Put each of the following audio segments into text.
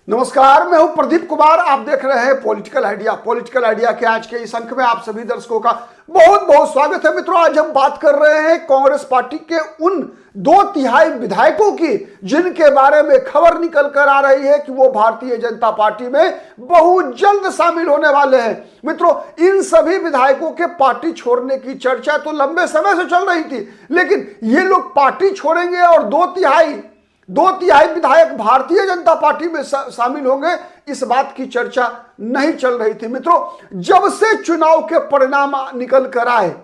नमस्कार, मैं हूं प्रदीप कुमार। आप देख रहे हैं पॉलिटिकल आइडिया। पॉलिटिकल आइडिया के आज के इस अंक में आप सभी दर्शकों का बहुत बहुत स्वागत है। मित्रों, आज हम बात कर रहे हैं कांग्रेस पार्टी के उन 2/3 विधायकों की जिनके बारे में खबर निकल कर आ रही है कि वो भारतीय जनता पार्टी में बहुत जल्द शामिल होने वाले हैं। मित्रों, इन सभी विधायकों के पार्टी छोड़ने की चर्चा तो लंबे समय से चल रही थी, लेकिन ये लोग पार्टी छोड़ेंगे और 2/3 विधायक भारतीय जनता पार्टी में शामिल होंगे, इस बात की चर्चा नहीं चल रही थी। मित्रों, जब से चुनाव के परिणाम निकल कर आए,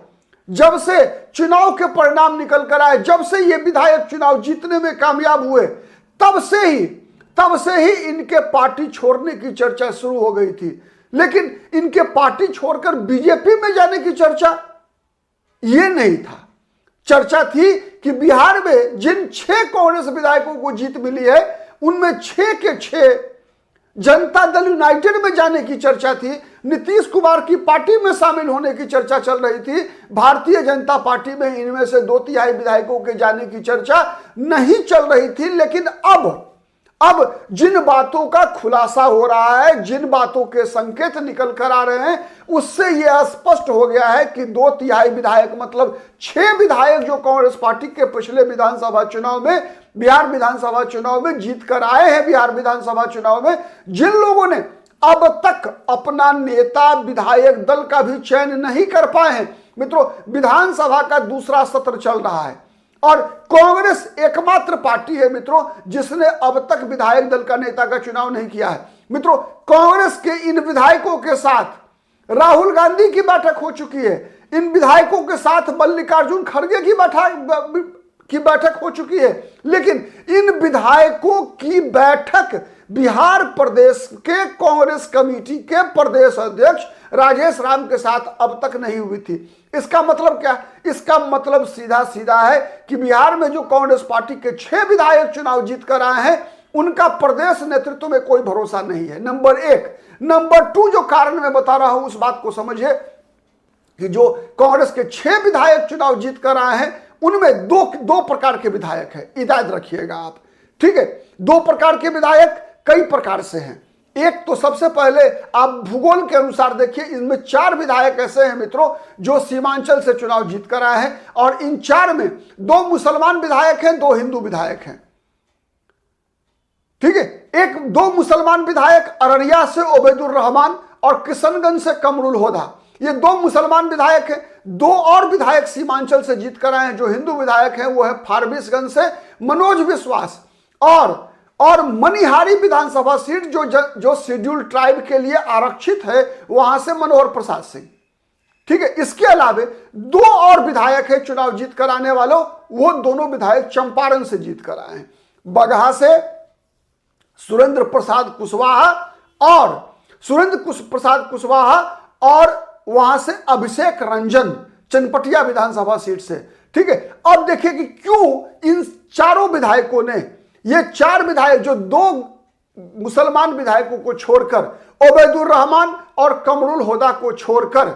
जब से ये विधायक चुनाव जीतने में कामयाब हुए, तब से ही इनके पार्टी छोड़ने की चर्चा शुरू हो गई थी। लेकिन इनके पार्टी छोड़कर बीजेपी में जाने की चर्चा ये नहीं था। चर्चा थी कि बिहार में जिन 6 कांग्रेस विधायकों को जीत मिली है, उनमें 6 के 6 जनता दल यूनाइटेड में जाने की चर्चा थी। नीतीश कुमार की पार्टी में शामिल होने की चर्चा चल रही थी। भारतीय जनता पार्टी में इनमें से 2/3 विधायकों के जाने की चर्चा नहीं चल रही थी। लेकिन अब जिन बातों का खुलासा हो रहा है, जिन बातों के संकेत निकल कर आ रहे हैं, उससे यह स्पष्ट हो गया है कि 2/3 विधायक मतलब 6 विधायक जो कांग्रेस पार्टी के पिछले विधानसभा चुनाव में, बिहार विधानसभा चुनाव में जीत कर आए हैं। बिहार विधानसभा चुनाव में जिन लोगों ने अब तक अपना नेता विधायक दल का भी चयन नहीं कर पाए हैं। मित्रों, विधानसभा का दूसरा सत्र चल रहा है और कांग्रेस एकमात्र पार्टी है मित्रों जिसने अब तक विधायक दल का नेता का चुनाव नहीं किया है। मित्रों, कांग्रेस के इन विधायकों के साथ राहुल गांधी की बैठक हो चुकी है। इन विधायकों के साथ मल्लिकार्जुन खड़गे की बैठक हो चुकी है। लेकिन इन विधायकों की बैठक बिहार प्रदेश के कांग्रेस कमेटी के प्रदेश अध्यक्ष राजेश राम के साथ अब तक नहीं हुई थी। इसका मतलब क्या? इसका मतलब सीधा सीधा है कि बिहार में जो कांग्रेस पार्टी के 6 विधायक चुनाव जीत कर आए हैं, उनका प्रदेश नेतृत्व में कोई भरोसा नहीं है। नंबर 1। नंबर 2, जो कारण मैं बता रहा हूं उस बात को समझिए कि जो कांग्रेस के 6 विधायक चुनाव जीत कर आए हैं, उनमें दो प्रकार के विधायक हैं। याद रखिएगा आप, ठीक है? 2 प्रकार के विधायक कई प्रकार से हैं। एक तो सबसे पहले आप भूगोल के अनुसार देखिए, इनमें 4 विधायक ऐसे हैं मित्रों जो सीमांचल से चुनाव जीत कर आए हैं, और इन 4 में 2 मुसलमान विधायक हैं, 2 हिंदू विधायक हैं। ठीक है? 2 मुसलमान विधायक अररिया से ओबैदुर रहमान और किशनगंज से कमरुल होदा, ये 2 मुसलमान विधायक हैं। 2 और विधायक सीमांचल से जीत कर आए हैं जो हिंदू विधायक हैं, वो है फारबिसगंज से मनोज विश्वास और मनिहारी विधानसभा सीट जो शेड्यूल ट्राइब के लिए आरक्षित है, वहां से मनोहर प्रसाद सिंह। ठीक है? इसके अलावे 2 और विधायक है चुनाव जीत कर आने वालों, वो दोनों विधायक चंपारण से जीत कर आए हैं। बगहा से सुरेंद्र प्रसाद कुशवाहा और वहां से अभिषेक रंजन चनपटिया विधानसभा सीट से। ठीक है? अब देखिए कि क्यों इन चारों विधायकों ने, ये 4 विधायक जो 2 मुसलमान विधायकों को छोड़कर, ओबैदुर रहमान और कमरुल होदा को छोड़कर,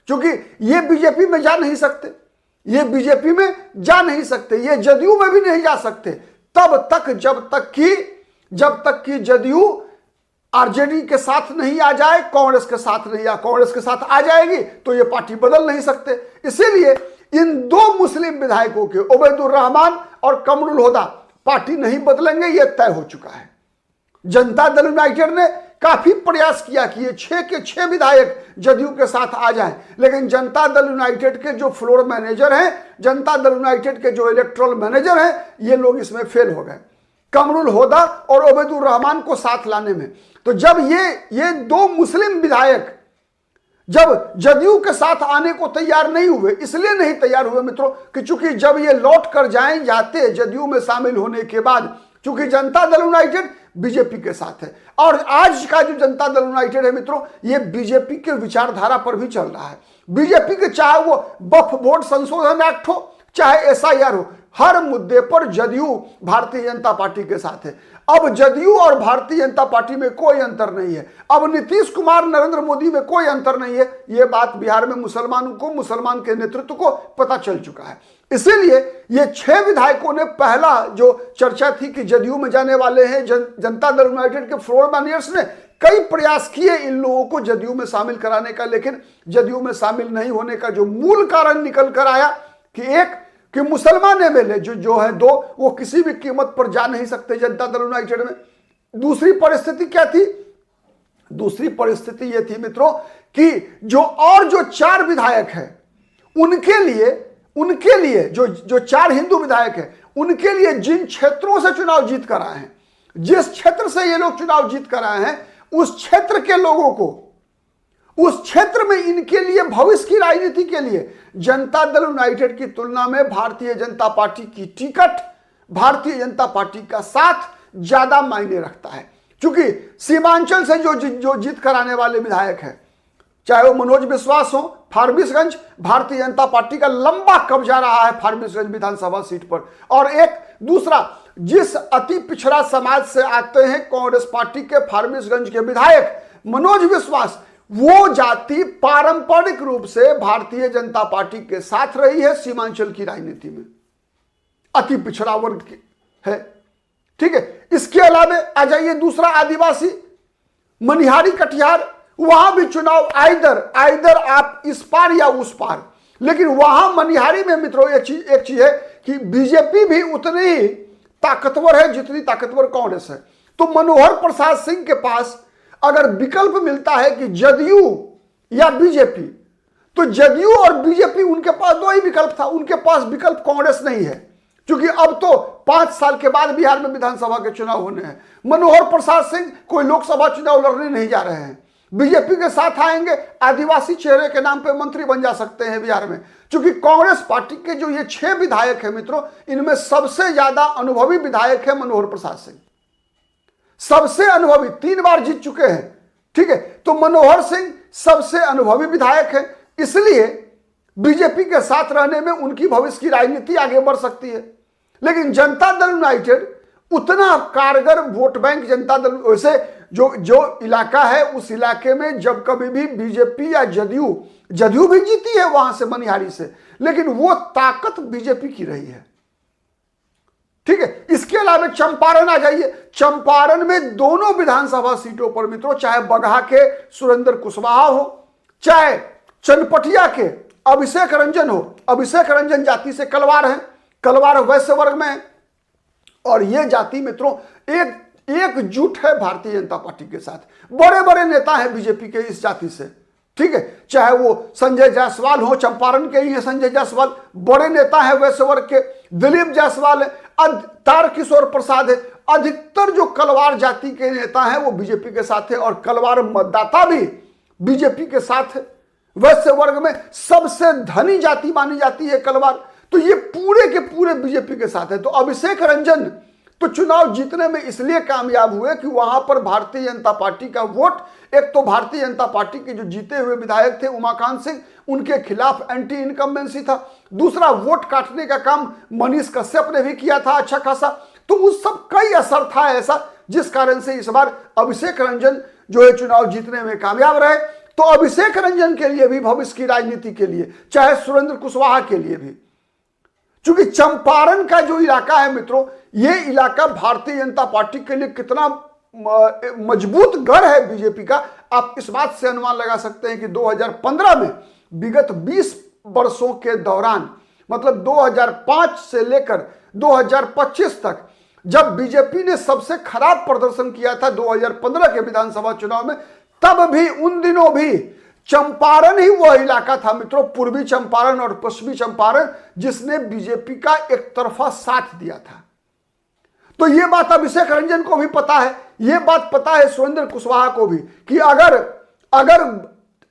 क्योंकि ये बीजेपी में जा नहीं सकते, ये जदयू में भी नहीं जा सकते तब तक जब तक कि जदयू आरजेडी के साथ नहीं आ जाए, कांग्रेस के साथ आ जाएगी तो ये पार्टी बदल नहीं सकते। इसीलिए इन 2 मुस्लिम विधायकों के, ओबैदुर रहमान और कमरुल होदा, पार्टी नहीं बदलेंगे, यह तय हो चुका है। जनता दल यूनाइटेड ने काफी प्रयास किया कि ये 6 के 6 विधायक जदयू के साथ आ जाएं, लेकिन जनता दल यूनाइटेड के जो फ्लोर मैनेजर हैं, जनता दल यूनाइटेड के जो इलेक्ट्रल मैनेजर हैं, ये लोग इसमें फेल हो गए कमरुल होदा और ओबैदुर रहमान को साथ लाने में। तो जब ये 2 मुस्लिम विधायक जब जदयू के साथ आने को तैयार नहीं हुए, इसलिए नहीं तैयार हुए मित्रों कि चूंकि जब ये लौट कर जाते जदयू में शामिल होने के बाद, चूंकि जनता दल यूनाइटेड बीजेपी के साथ है, और आज का जो जनता दल यूनाइटेड है मित्रों, ये बीजेपी के विचारधारा पर भी चल रहा है। बीजेपी के चाहे वो वक्फ बोर्ड संशोधन एक्ट हो, चाहे SIR हो, हर मुद्दे पर जदयू भारतीय जनता पार्टी के साथ है। अब जदयू और भारतीय जनता पार्टी में कोई अंतर नहीं है। अब नीतीश कुमार नरेंद्र मोदी में कोई अंतर नहीं है। यह बात बिहार में मुसलमानों को, मुसलमान के नेतृत्व को पता चल चुका है। इसीलिए ये 6 विधायकों ने पहला जो चर्चा थी कि जदयू में जाने वाले हैं, जनता दल यूनाइटेड के फ्लोर मैनियर्स ने कई प्रयास किए इन लोगों को जदयू में शामिल कराने का, लेकिन जदयू में शामिल नहीं होने का जो मूल कारण निकल कर आया कि मुसलमान एमएलए जो है 2 वो किसी भी कीमत पर जा नहीं सकते जनता दल यूनाइटेड में। दूसरी परिस्थिति क्या थी? दूसरी परिस्थिति यह थी मित्रों कि जो 4 विधायक हैं उनके लिए जो 4 हिंदू विधायक हैं उनके लिए जिन क्षेत्रों से चुनाव जीत कर आए हैं, जिस क्षेत्र से ये लोग चुनाव जीत कर आए हैं, उस क्षेत्र के लोगों को, उस क्षेत्र में इनके लिए भविष्य की राजनीति के लिए जनता दल यूनाइटेड की तुलना में भारतीय जनता पार्टी की टिकट, भारतीय जनता पार्टी का साथ ज्यादा मायने रखता है। क्योंकि सीमांचल से जो जीत कर आने वाले विधायक हैं, चाहे वो मनोज विश्वास हो, फारबिसगंज, भारतीय जनता पार्टी का लंबा कब्जा रहा है फारबिसगंज विधानसभा सीट पर। और एक दूसरा, जिस अति पिछड़ा समाज से आते हैं कांग्रेस पार्टी के फारबिसगंज के विधायक मनोज विश्वास, वो जाति पारंपरिक रूप से भारतीय जनता पार्टी के साथ रही है सीमांचल की राजनीति में, अति पिछड़ा वर्ग की है। ठीक है। इसके अलावा आ जाइए दूसरा, आदिवासी मनिहारी कटिहार, वहां भी चुनाव आइदर आप इस पार या उस पार। लेकिन वहां मनिहारी में मित्रों एक चीज है कि बीजेपी भी उतनी ही ताकतवर है जितनी ताकतवर कांग्रेस है। तो मनोहर प्रसाद सिंह के पास अगर विकल्प मिलता है कि जदयू या बीजेपी, तो जदयू और बीजेपी उनके पास 2 ही विकल्प था। उनके पास विकल्प कांग्रेस नहीं है, क्योंकि अब तो 5 साल के बाद बिहार में विधानसभा के चुनाव होने हैं। मनोहर प्रसाद सिंह कोई लोकसभा चुनाव लड़ने नहीं जा रहे हैं, बीजेपी के साथ आएंगे, आदिवासी चेहरे के नाम पे मंत्री बन जा सकते हैं बिहार में। क्योंकि कांग्रेस पार्टी के जो ये 6 विधायक हैं मित्रों, इनमें सबसे ज्यादा अनुभवी विधायक है मनोहर प्रसाद सिंह, सबसे अनुभवी, 3 बार जीत चुके हैं। ठीक है। तो मनोहर सिंह सबसे अनुभवी विधायक है, इसलिए बीजेपी के साथ रहने में उनकी भविष्य की राजनीति आगे बढ़ सकती है। लेकिन जनता दल यूनाइटेड उतना कारगर वोट बैंक, जनता दल वैसे जो इलाका है उस इलाके में जब कभी भी बीजेपी या जदयू भी जीती है वहां से मनिहारी से, लेकिन वो ताकत बीजेपी की रही है। ठीक है। इसके अलावा चंपारण आ जाइए, चंपारण में दोनों विधानसभा सीटों पर मित्रों, चाहे बगहा के सुरेंद्र कुशवाहा हो, चाहे चनपटिया के अभिषेक रंजन हो, अभिषेक रंजन जाति से कलवार है, कलवार वैश्य वर्ग में है, और ये जाति मित्रों एकजुट है भारतीय जनता पार्टी के साथ। बड़े बड़े नेता हैं बीजेपी के इस जाति से। ठीक है। चाहे वो संजय जायसवाल हो, चंपारण के ही है संजय जायसवाल, बड़े नेता है वैश्य वर्ग के, दिलीप जायसवाल है, तारकिशोर प्रसाद है। अधिकतर जो कलवार जाति के नेता हैं वो बीजेपी के साथ है, और कलवार मतदाता भी बीजेपी के साथ है। वैश्य वर्ग में सबसे धनी जाति मानी जाती है कलवार, तो ये पूरे के पूरे बीजेपी के साथ है। तो अभिषेक रंजन तो चुनाव जीतने में इसलिए कामयाब हुए कि वहां पर भारतीय जनता पार्टी का वोट, एक तो भारतीय जनता पार्टी के जो जीते हुए विधायक थे उमाकांत सिंह, उनके खिलाफ एंटी इनकम्बेंसी था। दूसरा, वोट काटने का काम मनीष कश्यप ने भी किया था अच्छा खासा। तो उस सब कई असर था ऐसा, जिस कारण से इस बार अभिषेक रंजन जो है चुनाव जीतने में कामयाब रहे। तो अभिषेक रंजन के लिए भी, भविष्य की राजनीति के लिए, चाहे सुरेंद्र कुशवाहा के लिए भी, क्योंकि चंपारण का जो इलाका है मित्रों, ये इलाका भारतीय जनता पार्टी के लिए कितना मजबूत गढ़ है बीजेपी का, आप इस बात से अनुमान लगा सकते हैं कि 2015 में, विगत 20 वर्षों के दौरान, मतलब 2005 से लेकर 2025 तक, जब बीजेपी ने सबसे खराब प्रदर्शन किया था 2015 के विधानसभा चुनाव में, तब भी, उन दिनों भी चंपारण ही वह इलाका था मित्रों, पूर्वी चंपारण और पश्चिमी चंपारण, जिसने बीजेपी का एक तरफा साथ दिया था। तो यह बात अभिषेक रंजन को भी पता है, यह बात पता है सुरेंद्र कुशवाहा को भी, कि अगर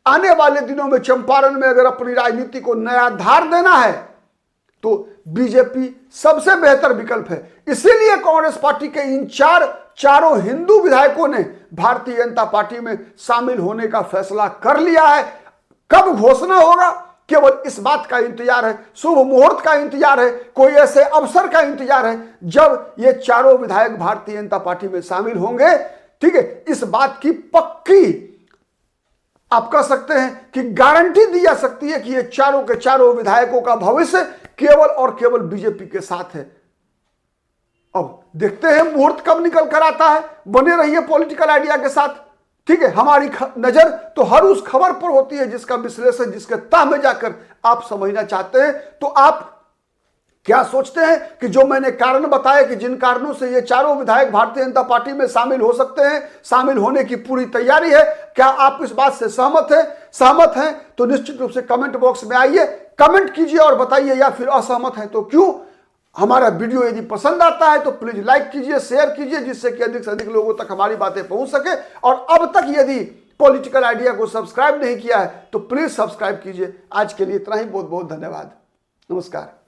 आने वाले दिनों में चंपारण में अगर अपनी राजनीति को नया धार देना है तो बीजेपी सबसे बेहतर विकल्प है। इसीलिए कांग्रेस पार्टी के इन चारों हिंदू विधायकों ने भारतीय जनता पार्टी में शामिल होने का फैसला कर लिया है। कब घोषणा होगा, केवल इस बात का इंतजार है, शुभ मुहूर्त का इंतजार है, कोई ऐसे अवसर का इंतजार है जब ये चारों विधायक भारतीय जनता पार्टी में शामिल होंगे। ठीक है, इस बात की पक्की आप कह सकते हैं कि गारंटी दी जा सकती है कि ये चारों के चारों विधायकों का भविष्य केवल और केवल बीजेपी के साथ है। अब देखते हैं मुहूर्त कब निकल कर आता है। बने रहिए पॉलिटिकल आइडिया के साथ। ठीक है, हमारी नजर तो हर उस खबर पर होती है जिसका विश्लेषण, जिसके तह में जाकर आप समझना चाहते हैं। तो आप क्या सोचते हैं कि जो मैंने कारण बताए कि जिन कारणों से ये चारों विधायक भारतीय जनता पार्टी में शामिल हो सकते हैं, शामिल होने की पूरी तैयारी है, क्या आप इस बात से सहमत हैं तो निश्चित रूप से कमेंट बॉक्स में आइए, कमेंट कीजिए और बताइए, या फिर असहमत हैं तो क्यों। हमारा वीडियो यदि पसंद आता है तो प्लीज लाइक कीजिए, शेयर कीजिए, जिससे कि अधिक से अधिक लोगों तक हमारी बातें पहुंच सके। और अब तक यदि पॉलिटिकल आइडिया को सब्सक्राइब नहीं किया है तो प्लीज सब्सक्राइब कीजिए। आज के लिए इतना ही, बहुत बहुत धन्यवाद, नमस्कार।